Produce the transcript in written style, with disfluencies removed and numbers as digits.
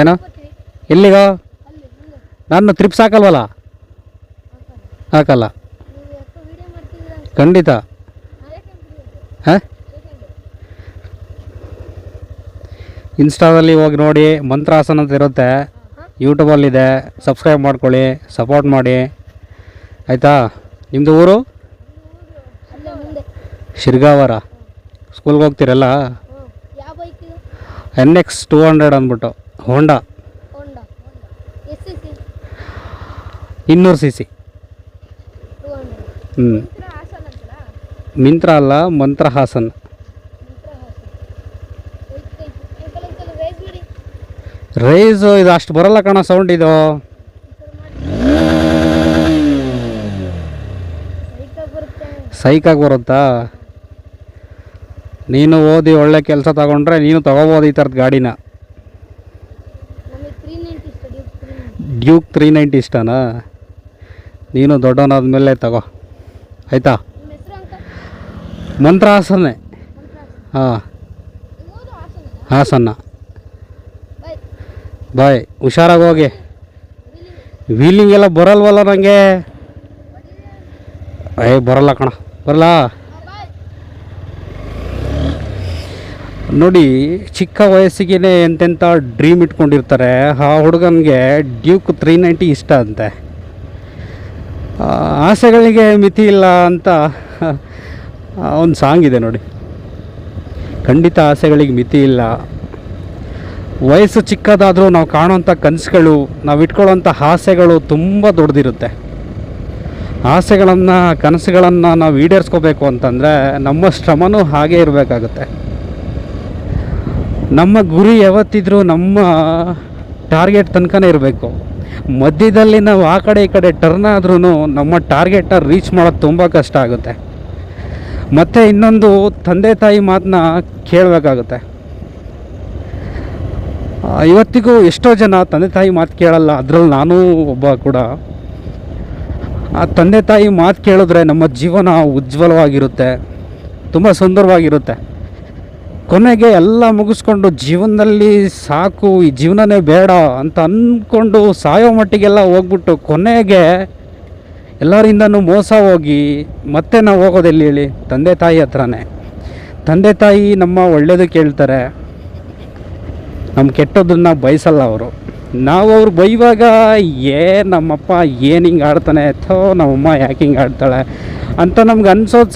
ಏನೋ ಎಲ್ಲಿಗೋ ನಾನು ತ್ರಿಪ್ಸ್ ಹಾಕಲ್ವಲ್ಲ, ಹಾಕಲ್ಲ ಖಂಡಿತ. ಹಾಂ, ಇನ್ಸ್ಟಾದಲ್ಲಿ ಹೋಗಿ ನೋಡಿ, ಮಂತ್ರಾಸನ ಅಂತ ಇರುತ್ತೆ, ಯೂಟ್ಯೂಬಲ್ಲಿದೆ, ಸಬ್ಸ್ಕ್ರೈಬ್ ಮಾಡ್ಕೊಳ್ಳಿ, ಸಪೋರ್ಟ್ ಮಾಡಿ ಆಯಿತಾ. ನಿಮ್ಮದು ಊರು ಶಿರ್ಗಾವರ. ಸ್ಕೂಲ್ಗೆ ಹೋಗ್ತೀರಲ್ಲ, NX 200 ಅಂದ್ಬಿಟ್ಟು ಹೋಂಡಾ 200cc. ಮಿಂತ್ರ ಅಲ್ಲ, ಮಂತ್ರ ಹಾಸನ್. ರೈಸು ಇದು ಅಷ್ಟು ಬರೋಲ್ಲ ಕಣ, ಸೌಂಡ್ ಇದು. ಸೈಕಾಗಿ ಬರುತ್ತಾ? ನೀನು ಓದಿ ಒಳ್ಳೆ ಕೆಲಸ ತಗೊಂಡ್ರೆ ನೀನು ತೊಗೋಬೋದು ಈ ಥರದ ಗಾಡಿನ. ಡ್ಯೂಕ್ 390 ಇಷ್ಟನಾ? ನೀನು ದೊಡ್ಡವನಾದ್ಮೇಲೆ ತಗೋ ಆಯಿತಾ. ಮಂತ್ರ ಹಾಸನ್ನೇ. ಹಾಂ, ಹಾಸನ್ನ. ಬಾಯ್, ಹುಷಾರಾಗಿ ಹೋಗಿ. ವೀಲಿಂಗ್ ಎಲ್ಲ ಬರಲ್ವಲ್ಲ ನನಗೆ. ಬರಲ್ಲ ಕಣ, ಬರಲ್ಲ. ನೋಡಿ, ಚಿಕ್ಕ ವಯಸ್ಸಿಗೆ ಎಂತೆಂಥ ಡ್ರೀಮ್ ಇಟ್ಕೊಂಡಿರ್ತಾರೆ. ಆ ಹುಡುಗನಿಗೆ ಡ್ಯೂಕ್ 390 ಇಷ್ಟ ಅಂತೆ. ಆಸೆಗಳಿಗೆ ಮಿತಿ ಇಲ್ಲ ಅಂತ ಒಂದು ಸಾಂಗ್ ಇದೆ ನೋಡಿ. ಖಂಡಿತ ಆಸೆಗಳಿಗೆ ಮಿತಿ ಇಲ್ಲ. ವಯಸ್ಸು ಚಿಕ್ಕದಾದರೂ ನಾವು ಕಾಣುವಂಥ ಕನಸುಗಳು, ನಾವು ಇಟ್ಕೊಳ್ಳೋಂಥ ಆಸೆಗಳು ತುಂಬ ದೊಡ್ಡದಿರುತ್ತೆ. ಆಸೆಗಳನ್ನು, ಕನಸುಗಳನ್ನು ನಾವು ಈಡೇರಿಸ್ಕೋಬೇಕು ಅಂತಂದರೆ ನಮ್ಮ ಶ್ರಮನೂ ಹಾಗೇ ಇರಬೇಕಾಗುತ್ತೆ. ನಮ್ಮ ಗುರಿ ಯಾವತ್ತಿದ್ರೂ ನಮ್ಮ ಟಾರ್ಗೆಟ್ ತನಕನೇ ಇರಬೇಕು. ಮಧ್ಯದಲ್ಲಿ ನಾವು ಆ ಕಡೆ ಈ ಕಡೆ ಟರ್ನ್ ಆದ್ರೂ ನಮ್ಮ ಟಾರ್ಗೆಟನ್ನ ರೀಚ್ ಮಾಡೋದು ತುಂಬ ಕಷ್ಟ ಆಗುತ್ತೆ. ಮತ್ತು ಇನ್ನೊಂದು, ತಂದೆ ತಾಯಿ ಮಾತನ್ನ ಕೇಳಬೇಕಾಗುತ್ತೆ. ಇವತ್ತಿಗೂ ಎಷ್ಟೋ ಜನ ತಂದೆ ತಾಯಿ ಮಾತು ಕೇಳಲ್ಲ, ಅದರಲ್ಲಿ ನಾನು ಒಬ್ಬ ಕೂಡ. ಆ ತಂದೆ ತಾಯಿ ಮಾತು ಕೇಳಿದ್ರೆ ನಮ್ಮ ಜೀವನ ಉಜ್ವಲವಾಗಿರುತ್ತೆ, ತುಂಬ ಸುಂದರವಾಗಿರುತ್ತೆ. ಕೊನೆಗೆ ಎಲ್ಲ ಮುಗಿಸ್ಕೊಂಡು ಜೀವನದಲ್ಲಿ ಸಾಕು, ಈ ಜೀವನನೇ ಬೇಡ ಅಂತ ಅಂದ್ಕೊಂಡು ಸಾಯೋ ಮಟ್ಟಿಗೆಲ್ಲ ಹೋಗ್ಬಿಟ್ಟು ಕೊನೆಗೆ ಎಲ್ಲರಿಂದನೂ ಮೋಸ ಹೋಗಿ ಮತ್ತೆ ನಾವು ಹೋಗೋದೆಲ್ಲಿ ಹೇಳಿ? ತಂದೆ ತಾಯಿ ಹತ್ರನೇ. ತಂದೆ ತಾಯಿ ನಮ್ಮ ಒಳ್ಳೇದು ಕೇಳ್ತಾರೆ, ನಮ್ಮ ಕೆಟ್ಟದನ್ನು ಬಯಸಲ್ಲ ಅವರು. ನಾವು ಅವ್ರು ಬೈವಾಗ ನಮ್ಮಪ್ಪ ಏನು ಹಿಂಗೆ ಆಡ್ತಾನೆ, ನಮ್ಮಮ್ಮ ಯಾಕೆ ಹಿಂಗೆ ಆಡ್ತಾಳೆ ಅಂತ ನಮ್ಗೆ ಅನ್ಸೋದು